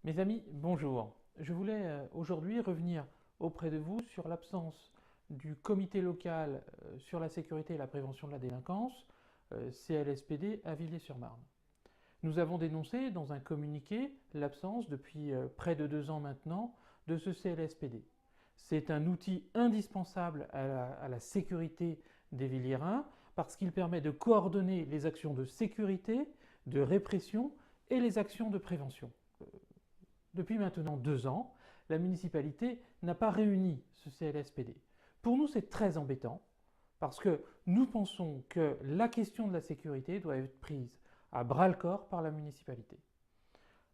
Mes amis, bonjour. Je voulais aujourd'hui revenir auprès de vous sur l'absence du comité local sur la sécurité et la prévention de la délinquance, CLSPD, à Villiers-sur-Marne. Nous avons dénoncé dans un communiqué l'absence depuis près de 2 ans maintenant de ce CLSPD. C'est un outil indispensable à la sécurité des Villiérains parce qu'il permet de coordonner les actions de sécurité, de répression et les actions de prévention. Depuis maintenant 2 ans, la municipalité n'a pas réuni ce CLSPD. Pour nous, c'est très embêtant parce que nous pensons que la question de la sécurité doit être prise à bras-le-corps par la municipalité.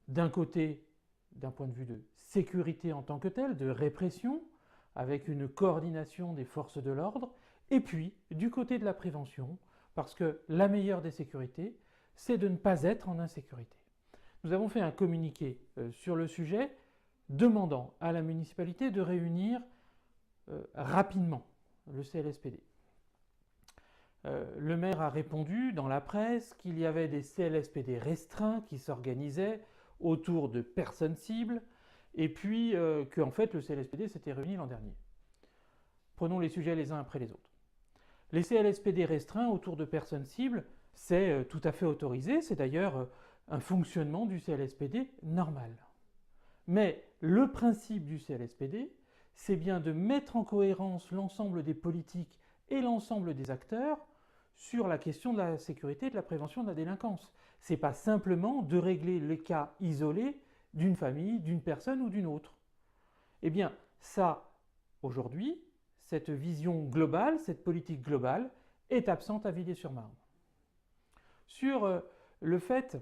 D'un côté, d'un point de vue de sécurité en tant que telle, de répression, avec une coordination des forces de l'ordre, et puis du côté de la prévention, parce que la meilleure des sécurités, c'est de ne pas être en insécurité. Nous avons fait un communiqué sur le sujet demandant à la municipalité de réunir rapidement le CLSPD. Le maire a répondu dans la presse qu'il y avait des CLSPD restreints qui s'organisaient autour de personnes cibles et puis qu'en fait le CLSPD s'était réuni l'an dernier. Prenons les sujets les uns après les autres. Les CLSPD restreints autour de personnes cibles, c'est tout à fait autorisé, c'est d'ailleurs un fonctionnement du CLSPD normal. Mais le principe du CLSPD, c'est bien de mettre en cohérence l'ensemble des politiques et l'ensemble des acteurs sur la question de la sécurité et de la prévention de la délinquance. Ce n'est pas simplement de régler les cas isolés d'une famille, d'une personne ou d'une autre. Eh bien, ça, aujourd'hui, cette vision globale, cette politique globale, est absente à Villiers-sur-Marne. Sur le fait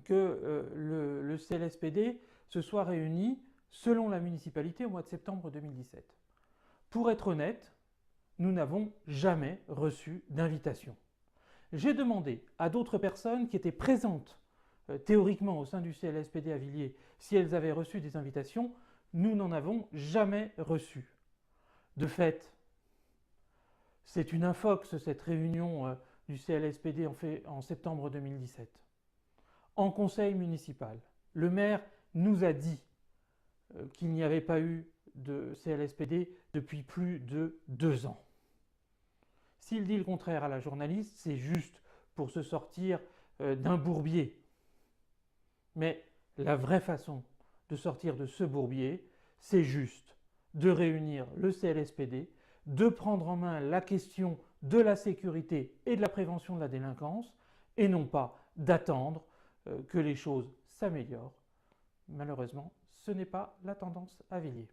que le CLSPD se soit réuni selon la municipalité au mois de septembre 2017. Pour être honnête, nous n'avons jamais reçu d'invitation. J'ai demandé à d'autres personnes qui étaient présentes théoriquement au sein du CLSPD à Villiers si elles avaient reçu des invitations. Nous n'en avons jamais reçu. De fait, c'est une infox cette réunion du CLSPD en septembre 2017. En conseil municipal, le maire nous a dit qu'il n'y avait pas eu de CLSPD depuis plus de 2 ans. S'il dit le contraire à la journaliste, c'est juste pour se sortir d'un bourbier. Mais la vraie façon de sortir de ce bourbier, c'est juste de réunir le CLSPD, de prendre en main la question de la sécurité et de la prévention de la délinquance, et non pas d'attendre que les choses s'améliorent. Malheureusement, ce n'est pas la tendance à Villiers.